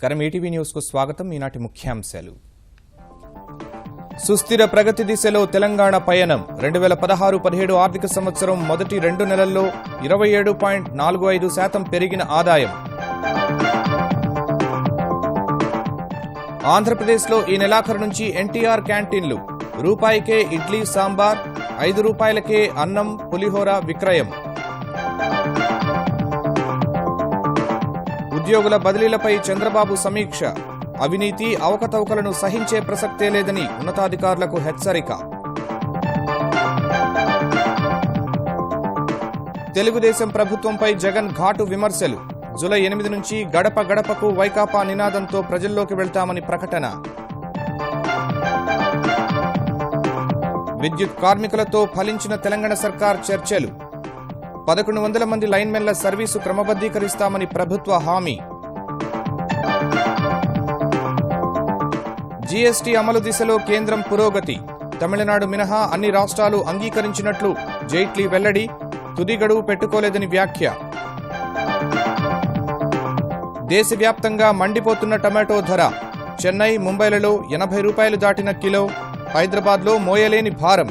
నమస్కారం ETV news కు స్వాగతం. ఈనాటి ముఖ్యాంశాలు. సుస్థిర ప్రగతి దిశలో తెలంగాణ పయనం. 2016-17 ఆర్థిక సంవత్సరం మొదటి 2 నెలల్లో 27.45% పెరిగిన ఆదాయం. ఆంధ్రప్రదేశ్లో ఈ నెలాఖరు నుంచి ఎన్టీఆర్ క్యాంటీన్లు. రూపాయికే ఇడ్లీ సాంబార్, 5 రూపాయలకే అన్నం పులిహోర విక్రయం. ఉద్యోగుల బదిలీలపై చంద్రబాబు సమీక్ష. అవినీతి అవకతవకలను సహించే ప్రసక్తే లేదని ఉన్నతాధికారులకు హెచ్చరిక. తెలుగుదేశం ప్రభుత్వంపై జగన్ ఘాటు విమర్శలు. జూలై 8 నుంచి గడప గడపకు వైకాపా నినాదంతో ప్రజల్లోకి వెళ్తామని ప్రకటన. విద్యుత్ కార్మికులతో ఫలించిన తెలంగాణ సర్కార్ చర్చలు. 1100 మంది లైన్మెన్ల సర్వీసు క్రమబద్దీకరిస్తామని ప్రభుత్వ హామీ. జీఎస్టీ అమలు దిశలో కేంద్రం పురోగతి. తమిళనాడు మినహా అన్ని రాష్ట్రాలు అంగీకరించినట్లు జైట్లీ వెల్లడి. తుది గడువు పెట్టుకోలేదని వ్యాఖ్య. దేశవ్యాప్తంగా మండిపోతున్న టమాటో ధర. చెన్నై, ముంబైలలో 80 రూపాయలు దాటిన కిలో. హైదరాబాద్లో మోయలేని భారం.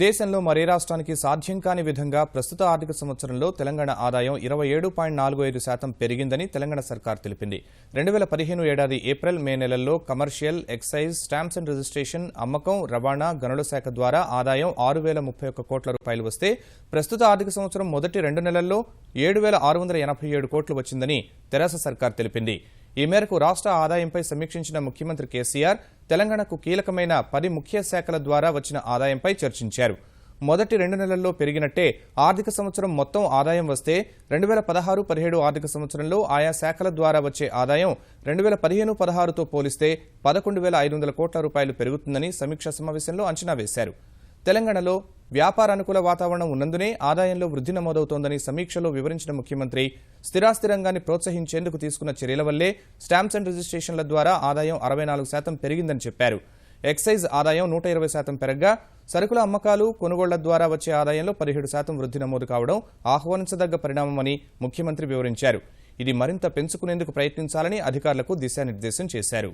దేశంలో మరే రాష్ట్రానికి సాధ్యం కాని విధంగా ప్రస్తుత ఆర్థిక సంవత్సరంలో తెలంగాణ ఆదాయం 27.45% పెరిగిందని తెలంగాణ సర్కార్ తెలిపింది. 2015 ఏడాది ఏప్రిల్, మే నెలల్లో commercial, excise, stamps and registration, అమ్మకం, రవాణా, గనుల శాఖ ద్వారా ఆదాయం 6,031 కోట్ల రూపాయలు వస్తే ప్రస్తుత ఆర్థిక సంవత్సరం మొదటి 2 నెలల్లో 7,687 కోట్లు వచ్చిందని తెరాస సర్కార్ తెలిపింది. ఈ మేరకు రాష్ట్ర ఆదాయంపై సమీక్షించిన ముఖ్యమంత్రి కేసీఆర్ తెలంగాణకు కీలకమైన 10 ముఖ్య శాఖల ద్వారా వచ్చిన ఆదాయంపై చర్చించారు. మొదటి 2 నెలల్లో పెరిగినట్టే ఆర్థిక సంవత్సరం మొత్తం ఆదాయం వస్తే 2016-17 ఆర్థిక సంవత్సరంలో ఆయా శాఖల ద్వారా వచ్చే ఆదాయం 2015-16తో పోలిస్తే 11,500 కోట్ల రూపాయలు పెరుగుతుందని సమీక్షా సమావేశంలో అంచనా వేశారు. తెలంగాణలో వ్యాపార అనుకూల వాతావరణం ఉన్నందునే ఆదాయంలో వృద్ధి నమోదవుతోందని సమీక్షలో వివరించిన ముఖ్యమంత్రి స్థిరాస్తి రంగాన్ని ప్రోత్సహించేందుకు తీసుకున్న చర్యల వల్లే స్టాంప్స్ అండ్ రిజిస్ట్రేషన్ల ద్వారా ఆదాయం 64% పెరిగిందని చెప్పారు. ఎక్సైజ్ ఆదాయం 120% పెరగ్గా సరుకుల అమ్మకాలు, కొనుగోళ్ల ద్వారా వచ్చే ఆదాయంలో 17% వృద్ధి నమోదు కావడం ఆహ్వానించదగ్గ పరిణామమని ముఖ్యమంత్రి వివరించారు. ఇది మరింత పెంచుకునేందుకు ప్రయత్నించాలని అధికారులకు దిశానిర్దేశం చేశారు.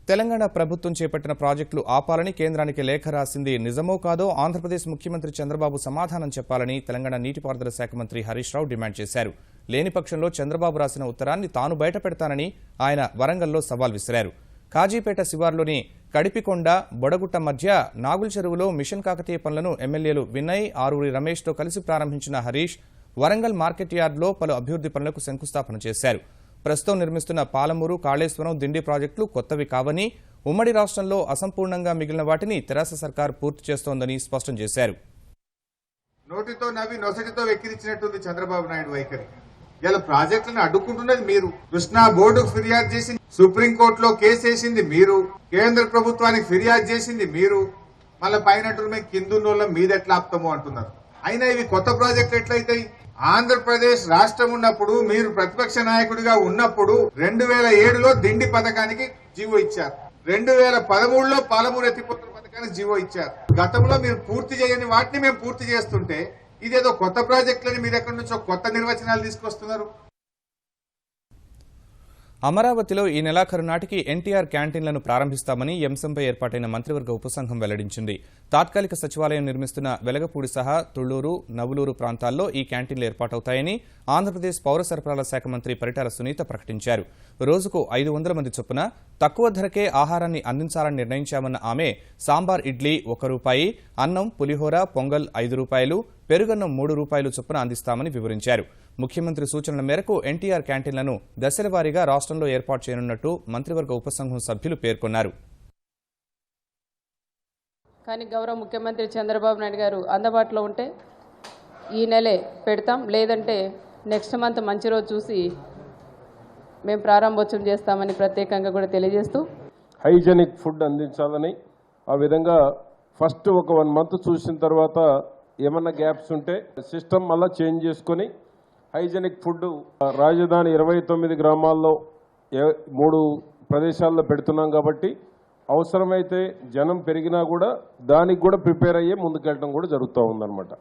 తెలంగాణ ప్రభుత్వం చేపట్టిన ప్రాజెక్టులు ఆపాలని కేంద్రానికి లేఖ రాసింది నిజమో కాదో ఆంధ్రప్రదేశ్ ముఖ్యమంత్రి చంద్రబాబు సమాధానం చెప్పాలని తెలంగాణ నీటిపారుదల శాఖ మంత్రి హరీష్ రావు డిమాండ్ చేశారు. లేని పక్షంలో చంద్రబాబు రాసిన ఉత్తరాన్ని తాను బయటపెడతానని ఆయన వరంగల్లో సవాల్ విసిరారు. కాజీపేట శివార్లోని కడిపికొండ, బొడగుట్ట మధ్య నాగుల చెరువులో మిషన్ కాకతీయ పనులను ఎమ్మెల్యేలు వినయ్, ఆరూరి రమేష్తో కలిసి ప్రారంభించిన హరీష్ వరంగల్ మార్కెట్ యార్డ్లో పలు అభివృద్ధి పనులకు శంకుస్థాపన చేశారు. ప్రస్తుతం నిర్మిస్తున్న పాలమూరు, కాళేశ్వరం, దిండి ప్రాజెక్టులు కొత్తవి కావని, ఉమ్మడి రాష్ట్రంలో అసంపూర్ణంగా మిగిలిన వాటిని తెరాస సర్కార్ పూర్తి చేస్తోందని స్పష్టం చేశారు. నోటితో నవ్వి నొసటితో వెక్కిరించినట్టుంది చంద్రబాబు నాయుడు వైఖరి. ఇలా ప్రాజెక్టులను అడ్డుకుంటున్నది మీరు. కృష్ణా బోర్డుకు ఫిర్యాదు చేసింది, సుప్రీంకోర్టులో కేసు వేసింది మీరు, కేంద్ర ప్రభుత్వానికి ఫిర్యాదు చేసింది మీరు. మళ్ళీ పైన మేము కిందున్నోళ్ళ మీద ఎట్లా ఆపుతాము అంటున్నారు. అయినా ఇవి కొత్త ప్రాజెక్టులు ఎట్లయితాయి? ఆంధ్రప్రదేశ్ రాష్ట్రం ఉన్నప్పుడు, మీరు ప్రతిపక్ష నాయకుడిగా ఉన్నప్పుడు 2007లో దిండి పథకానికి జీవో ఇచ్చారు. 2013లో పాలమూరు ఎత్తిపోతల పథకానికి జీవో ఇచ్చారు. గతంలో మీరు పూర్తి చేయని వాటిని మేము పూర్తి చేస్తుంటే ఇదేదో కొత్త ప్రాజెక్టులని మీరు ఎక్కడి నుంచో కొత్త నిర్వచనాలు తీసుకొస్తున్నారు. అమరావతిలో ఈ నెలాఖరు నాటికి ఎన్టీఆర్ క్యాంటీన్లను ప్రారంభిస్తామని ఎంసంపై ఏర్పాటైన మంత్రివర్గ ఉపసంఘం వెల్లడించింది. తాత్కాలిక సచివాలయం నిర్మిస్తున్న వెలగపూడి సహా తుళ్లూరు, నవులూరు ప్రాంతాల్లో ఈ క్యాంటీన్లు ఏర్పాటవుతాయని ఆంధ్రప్రదేశ్ పౌర సరఫరాల శాఖ మంత్రి పరిటాల సునీత ప్రకటించారు. రోజుకు 500 మంది చొప్పున తక్కువ ధరకే ఆహారాన్ని అందించాలని నిర్ణయించామన్న ఆమె సాంబార్ ఇడ్లీ 1 రూపాయి, అన్నం, పులిహోర, పొంగల్ 5 రూపాయలు, పెరుగన్నం 3 రూపాయలు చొప్పున అందిస్తామని వివరించారు. ముఖ్యమంత్రి సూచనల మేరకు ఎన్టీఆర్ క్యాంటీన్లను దశల వారీగా రాష్ట్రంలో ఏర్పాటు చేయనున్నట్టు మంత్రివర్గ ఉపసంఘం సభ్యులు పేర్కొన్నారు. కానీ గౌరవ ముఖ్యమంత్రి చంద్రబాబు నాయుడు గారు అందుబాటులో ఉంటే ఈ నెలే పెడతాం, లేదంటే నెక్స్ట్ మంత్ మంచి రోజు చూసి మేము ప్రారంభోత్సవం చేస్తామని ప్రత్యేకంగా కూడా తెలియజేస్తూ హైజెనిక్ ఫుడ్ అందించాలని, ఆ విధంగా ఫస్ట్ ఒక 1 మంత్ చూసిన తర్వాత ఏమన్నా గ్యాప్స్ ఉంటే సిస్టమ్ మళ్ళీ చేంజ్ చేసుకొని హైజెనిక్ ఫుడ్ రాజధాని 29 గ్రామాల్లో 3 ప్రదేశాల్లో పెడుతున్నాం కాబట్టి అవసరమైతే జనం పెరిగినా కూడా దానికి కూడా ప్రిపేర్ అయ్యే ముందుకెళ్ళడం కూడా జరుగుతూ ఉందన్నమాట.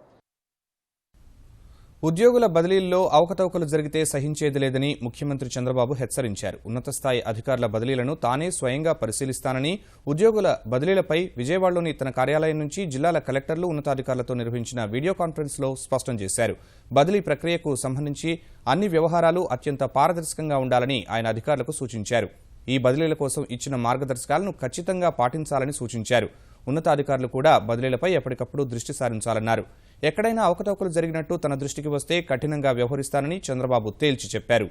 ఉద్యోగుల బదిలీల్లో అవకతవకలు జరిగితే సహించేది లేదని ముఖ్యమంత్రి చంద్రబాబు హెచ్చరించారు. ఉన్నత స్థాయి అధికారుల బదిలీలను తానే స్వయంగా పరిశీలిస్తానని, ఉద్యోగుల బదిలీలపై విజయవాడలోని తన కార్యాలయం నుంచి జిల్లాల కలెక్టర్లు, ఉన్నతాధికారులతో నిర్వహించిన వీడియో కాన్ఫరెన్స్లో స్పష్టం చేశారు. బదిలీ ప్రక్రియకు సంబంధించి అన్ని వ్యవహారాలు అత్యంత పారదర్శకంగా ఉండాలని ఆయన అధికారులకు సూచించారు. ఈ బదిలీల కోసం ఇచ్చిన మార్గదర్శకాలను ఖచ్చితంగా పాటించాలని సూచించారు. ఉన్నతాధికారులు కూడా బదిలీలపై ఎప్పటికప్పుడు దృష్టి సారించాలన్నారు. ఎక్కడైనా అవకతవకలు జరిగినట్టు తన దృష్టికి వస్తే కఠినంగా వ్యవహరిస్తానని చంద్రబాబు తేల్చి చెప్పారు.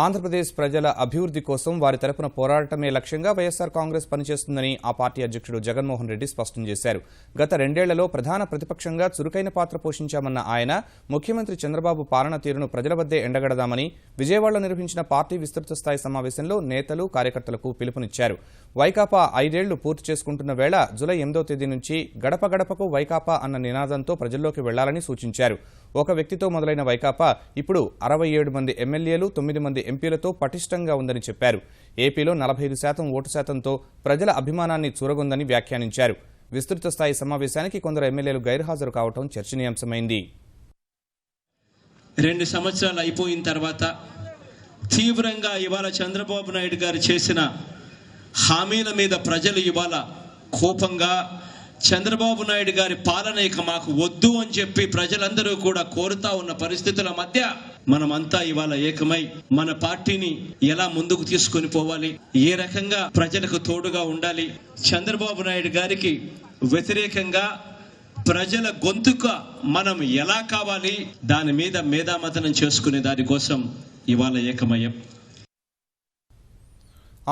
ఆంధ్రప్రదేశ్ ప్రజల అభివృద్ధి కోసం వారి తరపున పోరాటమే లక్ష్యంగా వైఎస్సార్ కాంగ్రెస్ పనిచేస్తుందని ఆ పార్టీ అధ్యక్షుడు జగన్మోహన్ రెడ్డి స్పష్టం చేశారు. గత 2 ఏళ్లలో ప్రధాన ప్రతిపక్షంగా చురుకైన పాత్ర పోషించామన్న ఆయన ముఖ్యమంత్రి చంద్రబాబు పాలనా తీరును ప్రజల వద్దే ఎండగడదామని విజయవాడలో నిర్వహించిన పార్టీ విస్తృత స్థాయి సమావేశంలో నేతలు, కార్యకర్తలకు పిలుపునిచ్చారు. వైకాపా 5 ఏళ్లు పూర్తి చేసుకుంటున్న వేళ జూలై 8వ తేదీ నుంచి గడప గడపకు వైకాపా అన్న నినాదంతో ప్రజల్లోకి వెళ్లాలని సూచించారు. ఒక వ్యక్తితో మొదలైన వైకాపా ఇప్పుడు 67 మంది ఎమ్మెల్యేలు, 9 మంది ఎంపీలతో పటిష్టంగా ఉందని చెప్పారు. ఏపీలో 45% ఓటు శాతంతో ప్రజల అభిమానాన్ని చూరగొందని వ్యాఖ్యానించారు. విస్తృత స్థాయి సమావేశానికి కొందరు ఎమ్మెల్యేలు గైర్హాజరు కావడం చర్చనీయాంశమైంది. 2 సంవత్సరాలు అయిపోయిన తర్వాత తీవ్రంగా ఇవాళ చంద్రబాబు నాయుడు గారు చేసిన హామీల మీద ప్రజలు ఇవాళ కోపంగా చంద్రబాబు నాయుడు గారి పాలన ఇక మాకు వద్దు అని చెప్పి ప్రజలందరూ కూడా కోరుతా ఉన్న పరిస్థితుల మధ్య మనమంతా ఇవాళ ఏకమై మన పార్టీని ఎలా ముందుకు తీసుకొని పోవాలి, ఏ రకంగా ప్రజలకు తోడుగా ఉండాలి, చంద్రబాబు నాయుడు గారికి వ్యతిరేకంగా ప్రజల గొంతుక మనం ఎలా కావాలి, దాని మీద మేధామథనం చేసుకునే దానికోసం ఇవాళ ఏకమయ్యాం.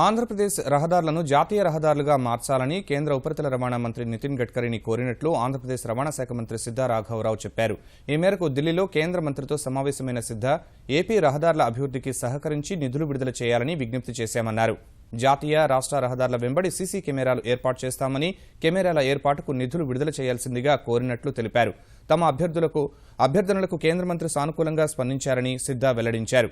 ఆంధ్రప్రదేశ్ రహదారులను జాతీయ రహదారులుగా మార్చాలని కేంద్ర ఉపరితల రవాణా మంత్రి నితిన్ గడ్కరీని కోరినట్లు ఆంధ్రప్రదేశ్ రవాణా శాఖ మంత్రి సిద్ధా రాఘవరావు చెప్పారు. ఈ మేరకు ఢిల్లీలో కేంద్ర మంత్రితో సమావేశమైన సిద్ధా ఏపీ రహదారుల అభివృద్ధికి సహకరించి నిధులు విడుదల చేయాలని విజ్ఞప్తి చేశామన్నారు. జాతీయ, రాష్ట్ర రహదారుల వెంబడి సీసీ కెమెరాలు ఏర్పాటు చేస్తామని, కెమెరాల ఏర్పాటుకు నిధులు విడుదల చేయాల్సిందిగా కోరినట్లు తెలిపారు. తమ అభ్యర్థనలకు కేంద్ర మంత్రి సానుకూలంగా స్పందించారని సిద్ధా వెల్లడించారు.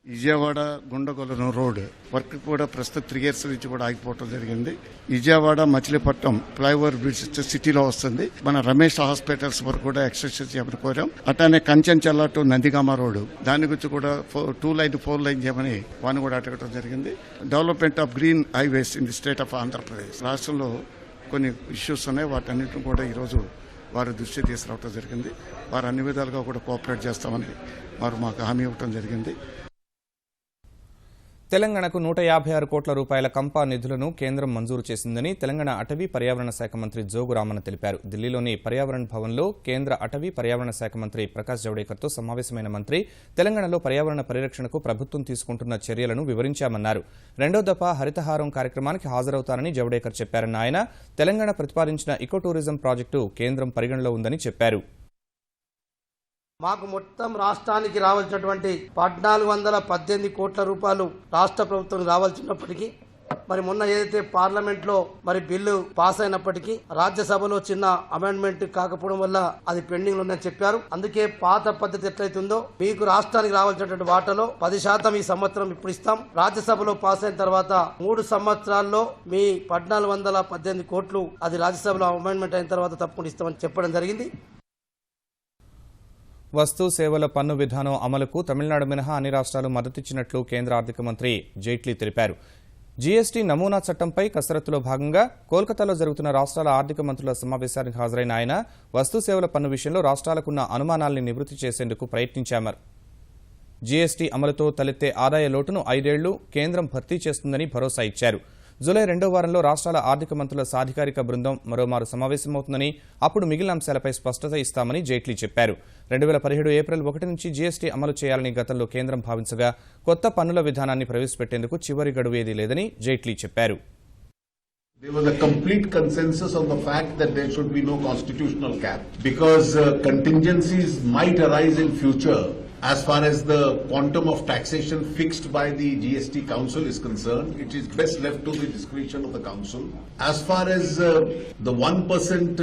విజయవాడ గుండగొలను రోడ్ వర్క్ కూడా ప్రస్తుతం 3 years నుంచి కూడా ఆగిపోవడం జరిగింది. విజయవాడ మచిలీపట్నం ఫ్లైఓవర్ బ్రిడ్జ్ సిటీలో వస్తుంది. మన రమేష్ హాస్పిటల్స్ వరకు కూడా ఎక్స్టెన్షన్ చేయమని కోరాం. అట్లానే కంచెంచల్ల టు నందిగామ రోడ్ దాని గురించి కూడా 2 lane 4 lane చేయమని వాడిని కూడా అడగడం జరిగింది. Development of green highways in the state of Andhra Pradesh. రాష్ట్రంలో కొన్ని ఇష్యూస్ ఉన్నాయి. వాటన్నిటిని కూడా ఈరోజు వారు దృష్టి తీసుకురావడం జరిగింది. వారు అన్ని విధాలుగా కూడా కోఆపరేట్ చేస్తామని వారు మాకు హామీ ఇవ్వడం జరిగింది. తెలంగాణకు 156 కోట్ల రూపాయల కంపా నిధులను కేంద్రం మంజూరు చేసిందని తెలంగాణ అటవీ పర్యావరణ శాఖ మంత్రి జోగు రామన్న తెలిపారు. ఢిల్లీలోని పర్యావరణ భవన్లో కేంద్ర అటవీ పర్యావరణ శాఖ మంత్రి ప్రకాష్ జవడేకర్తో సమావేశమైన మంత్రి తెలంగాణలో పర్యావరణ పరిరక్షణకు ప్రభుత్వం తీసుకుంటున్న చర్యలను వివరించామన్నారు. 2వ దఫా హరితహారం కార్యక్రమానికి హాజరవుతానని జవడేకర్ చెప్పారన్న ఆయన తెలంగాణ ప్రతిపాదించిన ఇకో టూరిజం ప్రాజెక్టు కేంద్రం పరిగణలో ఉందని చెప్పారు. మాకు మొత్తం రాష్ట్రానికి రావాల్సినటువంటి 1418 కోట్ల రూపాయలు రాష్ట్ర ప్రభుత్వం రావాల్సినప్పటికీ మరి మొన్న ఏదైతే పార్లమెంట్ లో మరి బిల్లు పాస్ అయినప్పటికీ రాజ్యసభలో చిన్న అమెండ్మెంట్ కాకపోవడం వల్ల అది పెండింగ్ లో ఉందని చెప్పారు. అందుకే పాత పద్ధతి ఎట్లయితుందో మీకు రాష్ట్రానికి రావాల్సినటువంటి వాటాలో 10% ఈ సంవత్సరం ఇప్పుడు ఇస్తాం. రాజ్యసభలో పాస్ అయిన తర్వాత 3 సంవత్సరాల్లో మీ 1418 కోట్లు అది రాజ్యసభలో అమెండ్మెంట్ అయిన తర్వాత తప్పకుండా ఇస్తామని చెప్పడం జరిగింది. వస్తు సేవల పన్ను విధానం అమలుకు తమిళనాడు మినహా అన్ని రాష్ట్రాలు మద్దతిచ్చినట్లు కేంద్ర ఆర్థిక మంత్రి జైట్లీ తెలిపారు. జీఎస్టీ నమూనా చట్టంపై కసరత్తులో భాగంగా కోల్కతాలో జరుగుతున్న రాష్ట్రాల ఆర్థిక మంత్రుల సమావేశానికి హాజరైన ఆయన వస్తు సేవల పన్ను విషయంలో రాష్ట్రాలకున్న అనుమానాల్ని నివృత్తి చేసేందుకు ప్రయత్నించారు. జీఎస్టీ అమలుతో తలెత్తే ఆదాయ లోటును 5 ఏళ్లు కేంద్రం భర్తీ చేస్తుందని భరోసా ఇచ్చారు. జూలై 2వ వారంలో రాష్ట్రాల ఆర్థిక మంత్రుల సాధికారిక బృందం మరోమారు సమావేశమవుతుందని, అప్పుడు మిగిలిన అంశాలపై స్పష్టత ఇస్తామని జైట్లీ చెప్పారు. 2017 ఏప్రిల్ 1 నుంచి జీఎస్టీ అమలు చేయాలని గతంలో కేంద్రం భావించగా కొత్త పన్నుల విధానాన్ని ప్రవేశపెట్టేందుకు చివరి గడువు ఏదీ లేదని జైట్లీ చెప్పారు. There was a complete consensus on the fact that there should be no constitutional cap because contingencies might arise in future As far as the quantum of taxation fixed by the GST Council is concerned, it is best left to the discretion of the Council. As far as the 1%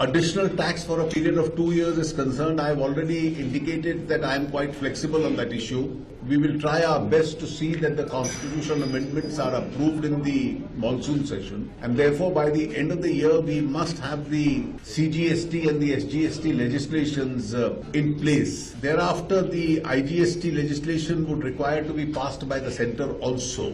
additional tax for a period of 2 years is concerned, I have already indicated that I am quite flexible on that issue. We will try our best to see that the constitutional amendments are approved in the monsoon session, and therefore by the end of the year we must have the CGST and the SGST legislations in place. Thereafter, the IGST legislation would require to be passed by the centre also.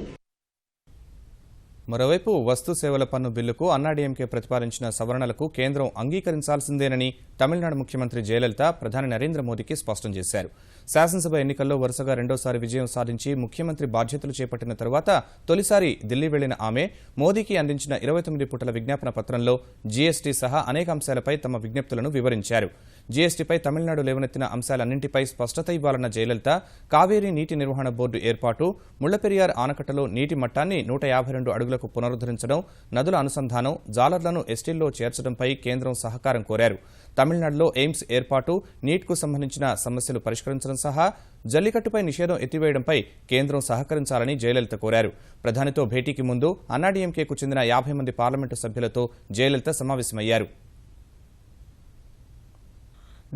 మరోవైపు వస్తు సేవల పన్ను బిల్లుకు అన్నాడీఎంకే ప్రతిపాదించిన సవరణలకు కేంద్రం అంగీకరించాల్సిందేనని తమిళనాడు ముఖ్యమంత్రి జయలలిత ప్రధాని నరేంద్ర మోదీకి స్పష్టం చేశారు. శాసనసభ ఎన్నికల్లో వరుసగా రెండోసారి విజయం సాధించి ముఖ్యమంత్రి బాధ్యతలు చేపట్టిన తరువాత తొలిసారి ఢిల్లీ వెళ్లిన ఆమె మోదీకి అందించిన 29 పుటల విజ్ఞాపన పత్రంలో జీఎస్టీ సహా అనేక అంశాలపై తమ విజ్ఞప్తులను వివరించారు. జీఎస్టీపై తమిళనాడు లేవనెత్తిన అంశాలన్నింటిపై స్పష్టత ఇవ్వాలన్న జయలలిత కావేరీ నీటి నిర్వహణ బోర్డు ఏర్పాటు, ముళ్లపెరియార్ ఆనకట్టలో నీటి మట్టాన్ని 152 అడుగులకు పునరుద్దరించడం, నదుల అనుసంధానం, జాలర్లను ఎస్టీల్లో చేర్చడంపై కేంద్రం సహకారం కోరారు. తమిళనాడులో ఎయిమ్స్ ఏర్పాటు, నీట్కు సంబంధించిన సమస్యలు పరిష్కరించడం సహా జల్లికట్టుపై నిషేధం ఎత్తివేయడంపై కేంద్రం సహకరించాలని జయలలిత కోరారు. ప్రధానితో భేటీకి ముందు అన్నాడీఎంకేకు చెందిన 50 మంది పార్లమెంటు సభ్యులతో జయలలిత సమావేశమయ్యారు.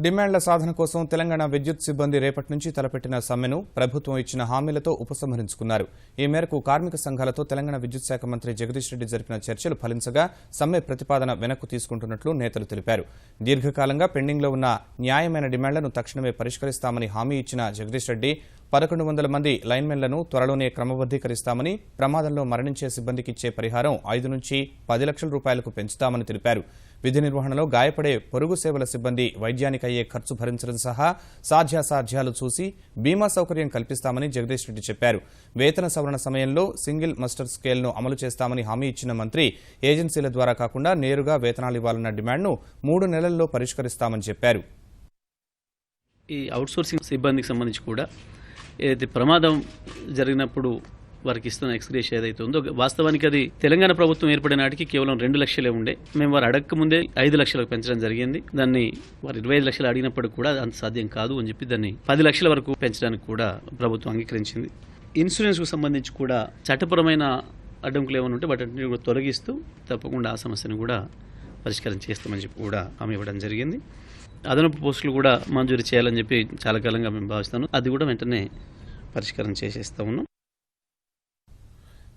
డిమాండ్ల సాధన కోసం తెలంగాణ విద్యుత్ సిబ్బంది రేపటి నుంచి తలపెట్టిన సమ్మెను ప్రభుత్వం ఇచ్చిన హామీలతో ఉపసంహరించుకున్నారు. ఈ మేరకు కార్మిక సంఘాలతో తెలంగాణ విద్యుత్ శాఖ మంత్రి జగదీష్ రెడ్డి జరిపిన చర్చలు ఫలించగా సమ్మె ప్రతిపాదన వెనక్కు తీసుకుంటున్నట్లు నేతలు తెలిపారు. దీర్ఘకాలంగా పెండింగ్లో ఉన్న న్యాయమైన డిమాండ్లను తక్షణమే పరిష్కరిస్తామని హామీ ఇచ్చిన జగదీష్ రెడ్డి 1100 మంది లైన్మెన్లను త్వరలోనే క్రమబద్దీకరిస్తామని, ప్రమాదంలో మరణించే సిబ్బందికి ఇచ్చే పరిహారం 5 నుంచి 10 లక్షల రూపాయలకు పెంచుతామని తెలిపారు. విధి నిర్వహణలో గాయపడే పొరుగు సేవల సిబ్బంది వైద్యానికి అయ్యే ఖర్చు భరించడం సహా సాధ్యాసాధ్యాలు చూసి బీమా సౌకర్యం కల్పిస్తామని జగదీష్ రెడ్డి చెప్పారు. వేతన సవరణ సమయంలో సింగిల్ మస్టర్ స్కేల్ను అమలు చేస్తామని హామీ ఇచ్చిన మంత్రి ఏజెన్సీల ద్వారా కాకుండా నేరుగా వేతనాలు ఇవ్వాలన్న డిమాండ్ను 3 నెలల్లో పరిష్కరిస్తామని చెప్పారు. ఈ అవుట్సోర్సింగ్ సిబ్బందికి సంబంధించి కూడా ఏదైతే ప్రమాదం జరిగినప్పుడు వారికి ఇస్తున్న ఎక్స్గ్రేష్ ఏదైతే ఉందో వాస్తవానికి అది తెలంగాణ ప్రభుత్వం ఏర్పడిన నాటికి కేవలం 2 లక్షలే ఉండే. మేము వారు అడగక ముందే 5 లక్షలకు పెంచడం జరిగింది. దాన్ని వారు 25 లక్షలు అడిగినప్పుడు కూడా అంత సాధ్యం కాదు అని చెప్పి దాన్ని 10 లక్షల వరకు పెంచడానికి కూడా ప్రభుత్వం అంగీకరించింది. ఇన్సూరెన్స్ కు సంబంధించి కూడా చట్టపరమైన అడ్డంకులు ఏమైనా ఉంటే వాటిని కూడా తొలగిస్తూ తప్పకుండా ఆ సమస్యను కూడా పరిష్కారం చేస్తామని చెప్పి కూడా హామీ ఇవ్వడం జరిగింది. అదనపు పోస్టులు కూడా మంజూరు చేయాలని చెప్పి చాలా కాలంగా మేము భావిస్తాను. అది కూడా వెంటనే పరిష్కారం చేసేస్తా ఉన్నాం.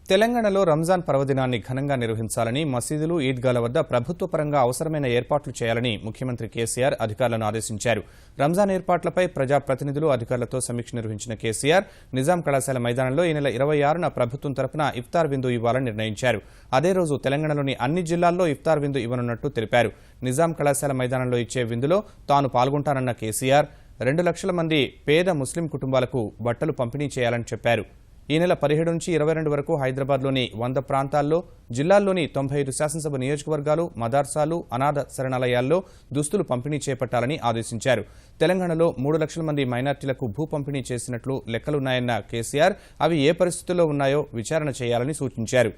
తెలంగాణలో రంజాన్ పర్వదినాన్ని ఘనంగా నిర్వహించాలని మసీదులు, ఈద్గాల వద్ద ప్రభుత్వ పరంగా అవసరమైన ఏర్పాట్లు చేయాలని ముఖ్యమంత్రి కేసీఆర్ అధికారులను ఆదేశించారు. రంజాన్ ఏర్పాట్లపై ప్రజాప్రతినిధులు, అధికారులతో సమీక్ష నిర్వహించిన కేసీఆర్ నిజాం కళాశాల మైదానంలో ఈ నెల 26న ప్రభుత్వం తరపున ఇఫ్తార్ విందు ఇవ్వాలని నిర్ణయించారు. అదే రోజు తెలంగాణలోని అన్ని జిల్లాల్లో ఇఫ్తార్ విందు ఇవ్వనున్నట్టు తెలిపారు. నిజాం కళాశాల మైదానంలో ఇచ్చే విందులో తాను పాల్గొంటానన్న కేసీఆర్ 2 లక్షల మంది పేద ముస్లిం కుటుంబాలకు బట్టలు పంపిణీ చేయాలని చెప్పారు. ఈ నెల 17 నుంచి 22 వరకు హైదరాబాద్లోని 100 ప్రాంతాల్లో, జిల్లాల్లోని 95 శాసనసభ నియోజకవర్గాలు, మదార్సాలు, అనాథ శరణాలయాల్లో దుస్తులు పంపిణీ చేపట్టాలని ఆదేశించారు. తెలంగాణలో 3 లక్షల మంది మైనార్టీలకు భూ పంపిణీ చేసినట్లు లెక్కలున్నాయన్న కేసీఆర్ అవి ఏ పరిస్థితుల్లో ఉన్నాయో విచారణ చేయాలని సూచించారు.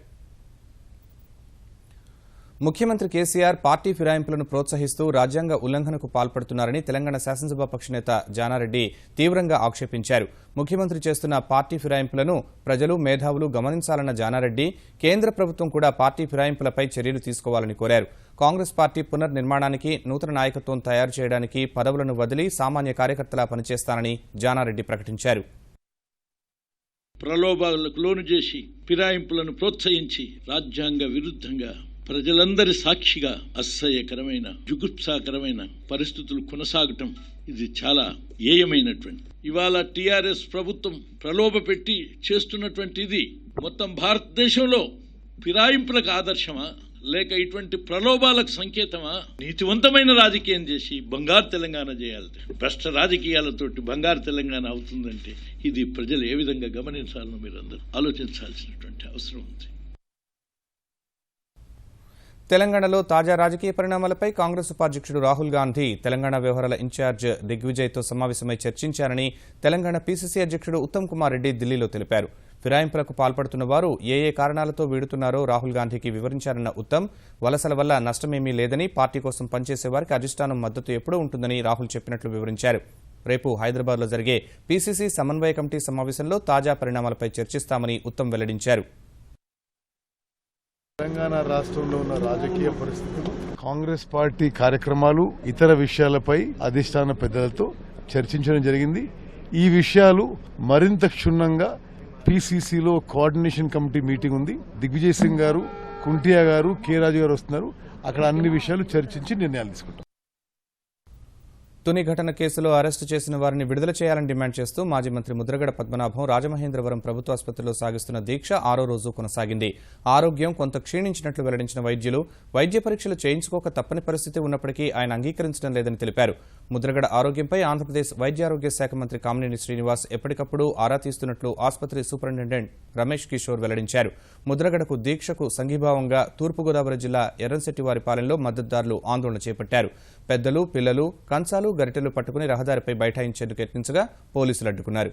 ముఖ్యమంత్రి కేసీఆర్ పార్టీ ఫిరాయింపులను ప్రోత్సహిస్తూ రాజ్యాంగ ఉల్లంఘనకు పాల్పడుతున్నారని తెలంగాణ శాసనసభాపక్ష నేత జానారెడ్డి తీవ్రంగా ఆక్షేపించారు. ముఖ్యమంత్రి చేస్తున్న పార్టీ ఫిరాయింపులను ప్రజలు, మేధావులు గమనించాలన్న జానారెడ్డి కేంద్ర ప్రభుత్వం కూడా పార్టీ ఫిరాయింపులపై చర్యలు తీసుకోవాలని కోరారు. కాంగ్రెస్ పార్టీ పునర్నిర్మాణానికి, నూతన నాయకత్వం తయారు చేయడానికి పదవులను వదిలి సామాన్య కార్యకర్తలా పనిచేస్తానని జానారెడ్డి ప్రకటించారు. ప్రలోభాలకు లోను చేసి ఫిరాయింపులను ప్రోత్సహించి రాజ్యాంగ విరుద్ధంగా ప్రజలందరి సాక్షిగా అసహ్యకరమైన, జుగుప్సాకరమైన పరిస్థితులు కొనసాగటం ఇది చాలా ఏయమైనటువంటి. ఇవాళ టీఆర్ఎస్ ప్రభుత్వం ప్రలోభ పెట్టి చేస్తున్నటువంటి ఇది మొత్తం భారతదేశంలో ఫిరాయింపులకు ఆదర్శమా, లేక ఇటువంటి ప్రలోభాలకు సంకేతమా? నీతివంతమైన రాజకీయం చేసి బంగారు తెలంగాణ చేయాలి. భ్రష్ట రాజకీయాలతోటి బంగారు తెలంగాణ అవుతుందంటే ఇది ప్రజలు ఏ విధంగా గమనించాలని మీరందరూ ఆలోచించాల్సినటువంటి అవసరం ఉంది. తెలంగాణలో తాజా రాజకీయ పరిణామాలపై కాంగ్రెస్ ఉపాధ్యక్షుడు రాహుల్ గాంధీ తెలంగాణ వ్యవహారాల ఇన్ఛార్జ్ దిగ్విజయ్తో సమావేశమై చర్చించారని తెలంగాణ పీసీసీ అధ్యక్షుడు ఉత్తమ్ కుమార్ రెడ్డి ఢిల్లీలో తెలిపారు. ఫిరాయింపులకు పాల్పడుతున్న వారు ఏ కారణాలతో వీడుతున్నారో రాహుల్ గాంధీకి వివరించారన్న ఉత్తమ్, వలసల వల్ల నష్టమేమీ లేదని, పార్టీ కోసం పనిచేసే వారికి అధిష్టానం మద్దతు ఎప్పుడూ ఉంటుందని రాహుల్ చెప్పినట్లు వివరించారు. రేపు హైదరాబాద్లో జరిగే పీసీసీ సమన్వయ కమిటీ సమావేశంలో తాజా పరిణామాలపై చర్చిస్తామని ఉత్తమ్ వెల్లడించారు. తెలంగాణ రాష్ట్రంలో ఉన్న రాజకీయ పరిస్థితులు, కాంగ్రెస్ పార్టీ కార్యక్రమాలు, ఇతర విషయాలపై అధిష్టాన పెద్దలతో చర్చించడం జరిగింది. ఈ విషయాలు మరింత క్షుణ్ణంగా పీసీసీలో కోఆర్డినేషన్ కమిటీ మీటింగ్ ఉంది. దిగ్విజయ్ సింగ్ గారు, కుంటియా గారు, కె రాజు గారు వస్తున్నారు. అక్కడ అన్ని విషయాలు చర్చించి నిర్ణయాలు తీసుకుంటాం. తుని ఘటన కేసులో అరెస్టు చేసిన వారిని విడుదల చేయాలని డిమాండ్ చేస్తూ మాజీ మంత్రి ముద్రగడ పద్మనాభం రాజమహేంద్రవరం ప్రభుత్వ ఆసుపత్రిలో సాగిస్తున్న దీక్ష 6వ రోజు కొనసాగింది. ఆరోగ్యం కొంత క్షీణించినట్లు వెల్లడించిన వైద్యులు వైద్య పరీక్షలు చేయించుకోక తప్పని పరిస్థితి ఉన్నప్పటికీ ఆయన అంగీకరించడం లేదని తెలిపారు. ముద్రగడ ఆరోగ్యంపై ఆంధ్రప్రదేశ్ వైద్యారోగ్య శాఖ మంత్రి కామినేని శ్రీనివాస్ ఎప్పటికప్పుడు ఆరా తీస్తున్నట్లు ఆసుపత్రి సూపరింటెండెంట్ రమేష్ కిషోర్ వెల్లడించారు. ముద్రగడకు దీక్షకు సంఘీభావంగా తూర్పుగోదావరి జిల్లా ఎర్రంశెట్టివారిపాలెంలో మద్దతుదారులు ఆందోళన చేపట్టారు. పెద్దలు, పిల్లలు కంచాలు, గరిటెలు పట్టుకుని రహదారిపై బైఠాయించేందుకు యత్నించగా పోలీసులు అడ్డుకున్నారు.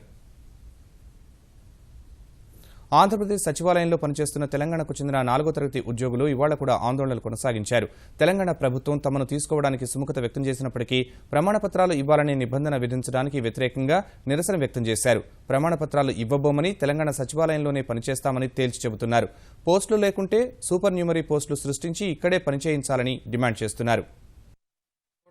ఆంధ్రప్రదేశ్ సచివాలయంలో పనిచేస్తున్న తెలంగాణకు చెందిన 4వ తరగతి ఉద్యోగులు ఇవాళ కూడా ఆందోళనలు కొనసాగించారు. తెలంగాణ ప్రభుత్వం తమను తీసుకోవడానికి సుముఖత వ్యక్తం చేసినప్పటికీ ప్రమాణపత్రాలు ఇవ్వాలనే నిబంధన విధించడానికి వ్యతిరేకంగా నిరసన వ్యక్తం చేశారు. ప్రమాణపత్రాలు ఇవ్వబోమని, తెలంగాణ సచివాలయంలోనే పనిచేస్తామని తేల్చి చెబుతున్నారు. పోస్టులు లేకుంటే సూపర్ న్యూమరీ పోస్టులు సృష్టించి ఇక్కడే పనిచేయించాలని డిమాండ్ చేస్తున్నారు.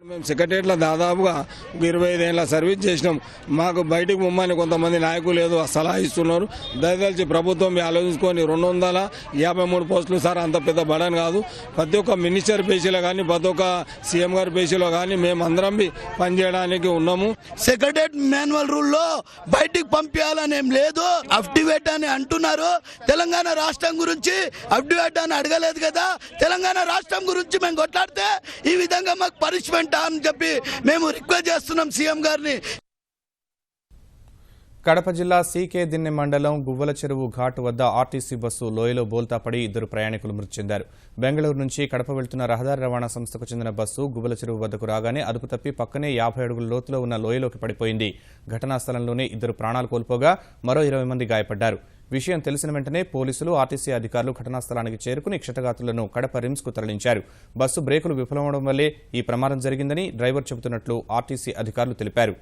మేము సెక్రటరియట్లో దాదాపుగా 25 ఏళ్ళ సర్వీస్ చేసినాం. మాకు బయటకు పొమ్మని కొంతమంది నాయకులు ఏదో సలహా ఇస్తున్నారు. దయచేసి ప్రభుత్వం ఆలోచించుకొని 253 పోస్టులు సార్ అంత పెద్ద బడన్ కాదు. ప్రతి ఒక్క మినిస్టర్ పేషీలో కానీ, ప్రతి ఒక్క సీఎం గారి పేషీలో కానీ మేము అందరం పనిచేయడానికి ఉన్నాము. సెక్రటరియట్ మాన్యువల్ రూల్లో బయటికి పంపించాలని ఏం లేదు. అఫిడవిట్ అని అంటున్నారు. తెలంగాణ రాష్ట్రం గురించి అఫిడవిట్ అని అడగలేదు కదా. తెలంగాణ రాష్ట్రం గురించి మేము కొట్లాడితే ఈ విధంగా మాకు పనిష్మెంట్ అని చెప్పి మేము రిక్వెస్ట్ చేస్తున్నాం సీఎం గారిని. కడప జిల్లా సీకే దిన్నె మండలం గువ్వల చెరువు ఘాటు వద్ద ఆర్టీసీ బస్సు లోయలో బోల్తా పడి 2 ప్రయాణికులు మృతి చెందారు. బెంగళూరు నుంచి కడప వెళ్తున్న రహదారి రవాణా సంస్థకు చెందిన బస్సు గువ్వల చెరువు వద్దకు రాగానే అదుపు తప్పి పక్కనే 50 అడుగుల లోతులో ఉన్న లోయలోకి పడిపోయింది. ఘటనా స్థలంలోనే 2 ప్రాణాలు కోల్పోగా మరో 20 మంది గాయపడ్డారు. విషయం తెలిసిన వెంటనే పోలీసులు, ఆర్టీసీ అధికారులు ఘటనా స్థలానికి చేరుకుని క్షతగాత్రులను కడప రిమ్స్కు తరలించారు. బస్సు బ్రేకులు విఫలమవడం వల్లే ఈ ప్రమాదం జరిగిందని డ్రైవర్ చెబుతున్నట్లు ఆర్టీసీ అధికారులు తెలిపారు.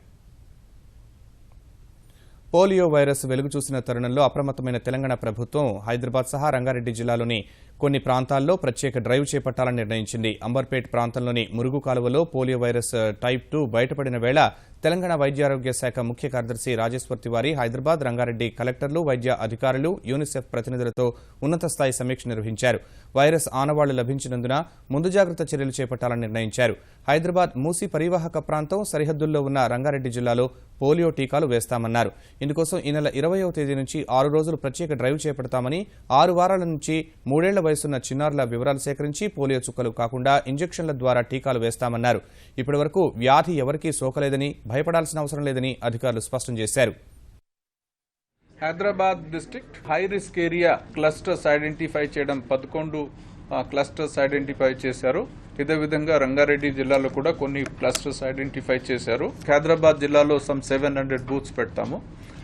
పోలియో వైరస్ వెలుగు చూసిన తరుణంలో అప్రమత్తమైన తెలంగాణ ప్రభుత్వం హైదరాబాద్ సహా రంగారెడ్డి జిల్లాలోని కొన్ని ప్రాంతాల్లో ప్రత్యేక డ్రైవ్ చేపట్టాలని నిర్ణయించింది. అంబర్పేట్ ప్రాంతంలోని మురుగు కాలువలో పోలియో వైరస్ టైప్ 2 బయటపడిన వేళ తెలంగాణ వైద్యారోగ్య శాఖ ముఖ్య కార్యదర్శి రాజేశ్వర్ తివారీ హైదరాబాద్, రంగారెడ్డి కలెక్టర్లు, వైద్య అధికారులు, యూనిసెఫ్ ప్రతినిధులతో ఉన్నత స్థాయి సమీక్ష నిర్వహించారు. వైరస్ ఆనవాళ్లు లభించినందున ముందు జాగ్రత్త చర్యలు చేపట్టాలని నిర్ణయించారు. హైదరాబాద్ మూసీ పరివాహక ప్రాంతం సరిహద్దుల్లో ఉన్న రంగారెడ్డి జిల్లాలో పోలియో టీకాలు వేస్తామన్నారు. ఇందుకోసం ఈ నెల 20వ తేదీ నుంచి 6 రోజులు ప్రత్యేక డ్రైవ్ చేపడతామని, 6 వారాల నుంచి 3 ఏళ్ల వయసున్న చిన్నారుల వివరాలు సేకరించి పోలియో చుక్కలు కాకుండా ఇంజెక్షన్ల ద్వారా టీకాలు వేస్తామన్నారు. ఇప్పటివరకు వ్యాధి ఎవరికీ సోకలేదని, భయపడాల్సిన అవసరం లేదని అధికారులు స్పష్టం చేశారు. Hyderabad district high risk area clusters identify చేయడం 11 క్లస్టర్స్ ఐడెంటిఫై చేశారు. ఇదే విధంగా రంగారెడ్డి జిల్లాలో కూడా కొన్ని క్లస్టర్స్ ఐడెంటిఫై చేశారు. హైదరాబాద్ జిల్లాలో 700 బూత్స్ పెడతాము.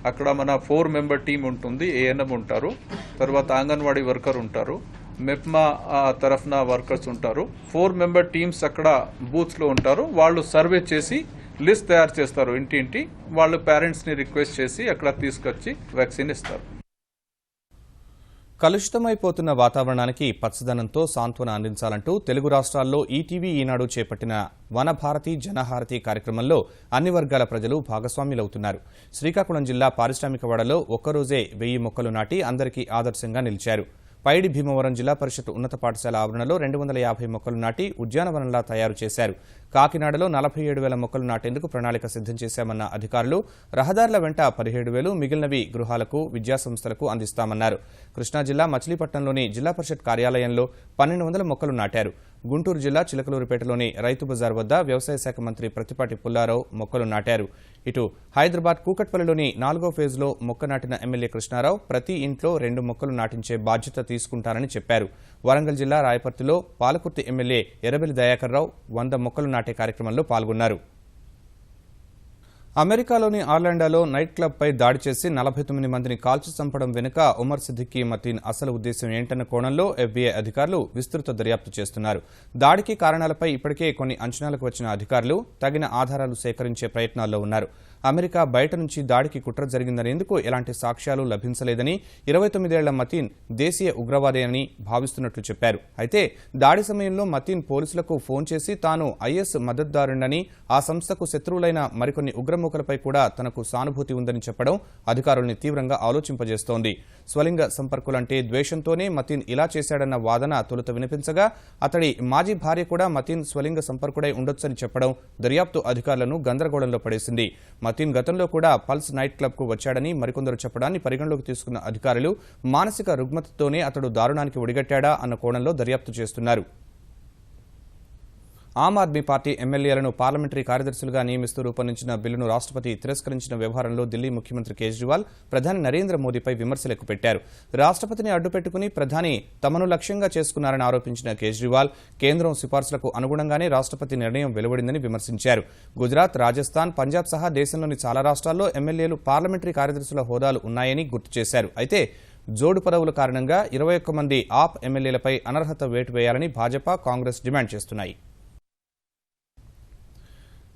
అక్కడ మన 4 మెంబర్ టీం ఉంటుంది. ఏఎన్ఎం ఉంటారు, తర్వాత అంగన్వాడీ వర్కర్ ఉంటారు, మెప్మా తరఫున వర్కర్స్ ఉంటారు. 4 మెంబర్ టీమ్స్ అక్కడ బూత్స్ లో ఉంటారు. వాళ్ళు సర్వే చేసి లిస్ట్ తయారు చేస్తారు. ఇంటింటి వాళ్ళు పేరెంట్స్ ని రిక్వెస్ట్ చేసి అక్కడ తీసుకొచ్చి వ్యాక్సిన్ ఇస్తారు. కలుషితమైపోతున్న వాతావరణానికి పచ్చదనంతో సాంత్వన అందించాలంటూ తెలుగు రాష్ట్రాల్లో ఈటీవీ ఈనాడు చేపట్టిన వనభారతి జనహారతి కార్యక్రమంలో అన్ని వర్గాల ప్రజలు భాగస్వాములవుతున్నారు. శ్రీకాకుళం జిల్లా పారిశ్రామికవాడలో ఒక్కరోజే 1000 మొక్కలు నాటి అందరికీ ఆదర్శంగా నిలిచారు. పైడి భీమవరం జిల్లా పరిషత్ ఉన్నత పాఠశాల ఆవరణలో 250 మొక్కలు నాటి ఉద్యానవనంలా తయారు చేశారు. కాకినాడలో 47,000 మొక్కలు నాటేందుకు ప్రణాళిక సిద్ధం చేశామన్న అధికారులు రహదారుల వెంట 17,000, మిగిలినవి గృహాలకు, విద్యాసంస్థలకు అందిస్తామన్నారు. కృష్ణా జిల్లా మచిలీపట్నంలోని జిల్లా పరిషత్ కార్యాలయంలో 1,200 మొక్కలు నాటారు. గుంటూరు జిల్లా చిలకలూరిపేటలోని రైతు బజార్ వద్ద వ్యవసాయ శాఖ మంత్రి ప్రత్తిపాటి పుల్లారావు మొక్కలు నాటారు. ఇటు హైదరాబాద్ కూకట్పల్లిలోని 4వ ఫేజ్లో మొక్క నాటిన ఎమ్మెల్యే కృష్ణారావు ప్రతి ఇంట్లో 2 మొక్కలు నాటించే బాధ్యత తీసుకుంటారని చెప్పారు. వరంగల్ జిల్లా రాయపర్తిలో పాలకుర్తి ఎమ్మెల్యే ఎర్రబెల్లి దయాకర్రావు 100 మొక్కలు నాటే కార్యక్రమంలో పాల్గొన్నారు. అమెరికాలోని ఆర్లాండోలో నైట్ క్లబ్పై దాడి చేసి 49 మందిని కాల్చి చంపడం వెనుక ఉమర్ సిద్దికీ మతీన్ అసలు ఉద్దేశం ఏంటన్న కోణంలో FBI అధికారులు విస్తృత దర్యాప్తు చేస్తున్నారు. దాడికి కారణాలపై ఇప్పటికే కొన్ని అంచనాలకు వచ్చిన అధికారులు తగిన ఆధారాలు సేకరించే ప్రయత్నాల్లో ఉన్నారు. అమెరికా బయట నుంచి దాడికి కుట్ర జరిగిందనేందుకు ఎలాంటి సాక్ష్యాలు లభించలేదని 29 ఏళ్ల మతీన్ దేశీయ ఉగ్రవాది అని భావిస్తున్నట్లు చెప్పారు. అయితే దాడి సమయంలో మతీన్ పోలీసులకు ఫోన్ చేసి తాను IS మద్దతుదారుడని, ఆ సంస్థకు శత్రువులైన మరికొన్ని ఉగ్రమూకలపై కూడా తనకు సానుభూతి ఉందని చెప్పడం అధికారుల్ని తీవ్రంగా ఆలోచింపజేస్తోంది. స్వలింగ సంపర్కులంటే ద్వేషంతోనే మతీన్ ఇలా చేశాడన్న వాదన తొలుత వినిపించగా అతడి మాజీ భార్య కూడా మతీన్ స్వలింగ సంపర్కుడై ఉండొచ్చని చెప్పడం దర్యాప్తు అధికారులను గందరగోళంలో పడేసింది. మతీన్ గతంలో కూడా పల్స్ నైట్ క్లబ్ కు వచ్చాడని మరికొందరు చెప్పడాన్ని పరిగణలోకి తీసుకున్న అధికారులు మానసిక రుగ్మతతోనే అతడు దారుణానికి ఒడిగట్టాడా అన్న కోణంలో దర్యాప్తు చేస్తున్నారు. ఆమ్ ఆద్మీ పార్టీ ఎమ్మెల్యేలను పార్లమెంటరీ కార్యదర్శులుగా నియమిస్తూ రూపొందించిన బిల్లును రాష్ట్రపతి తిరస్కరించిన వ్యవహారంలో ఢిల్లీ ముఖ్యమంత్రి కేజ్రీవాల్ ప్రధాని నరేంద్ర మోదీపై విమర్శలు ఎక్కుపెట్టారు. రాష్ట్రపతిని అడ్డుపెట్టుకుని ప్రధాని తమను లక్ష్యంగా చేసుకున్నారని ఆరోపించిన కేజ్రీవాల్ కేంద్రం సిఫార్సులకు అనుగుణంగానే రాష్ట్రపతి నిర్ణయం వెలువడిందని విమర్శించారు. గుజరాత్, రాజస్థాన్, పంజాబ్ సహా దేశంలోని చాలా రాష్ట్రాల్లో ఎమ్మెల్యేలు పార్లమెంటరీ కార్యదర్శుల హోదాలు ఉన్నాయని గుర్తు చేశారు. అయితే జోడు పదవుల కారణంగా 21 మంది ఆప్ ఎమ్మెల్యేలపై అనర్హత వేటు వేయాలని భాజపా, కాంగ్రెస్ డిమాండ్ చేస్తున్నాయి.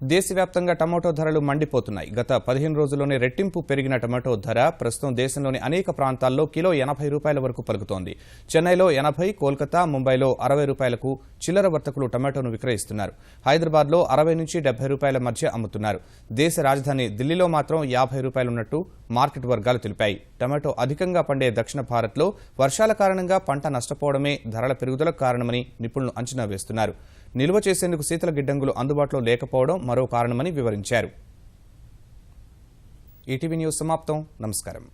దేశవ్యాప్తంగా టమాటో ధరలు మండిపోతున్నాయి. గత 15 రోజుల్లోనే రెట్టింపు పెరిగిన టమాటో ధర ప్రస్తుతం దేశంలోని అనేక ప్రాంతాల్లో కిలో 80 రూపాయల వరకు పలుకుతోంది. చెన్నైలో 80, కోల్కతా, ముంబైలో 60 రూపాయలకు చిల్లర వర్తకులు టమాటోను విక్రయిస్తున్నారు. హైదరాబాద్లో 60 నుంచి 70 రూపాయల మధ్య అమ్ముతున్నారు. దేశ రాజధాని ఢిల్లీలో మాత్రం 50 రూపాయలున్నట్టు మార్కెట్ వర్గాలు తెలిపాయి. టమాటో అధికంగా పండే దక్షిణ భారత్లో వర్షాల కారణంగా పంట నష్టపోవడమే ధరల పెరుగుదలకు కారణమని నిపుణులు అంచనా వేస్తున్నారు. నిల్వ చేసేందుకు శీతల గిడ్డంగులు అందుబాటులో లేకపోవడం మరో కారణమని వివరించారు. ఈటీవీ న్యూస్ సమాప్తం. నమస్కారం.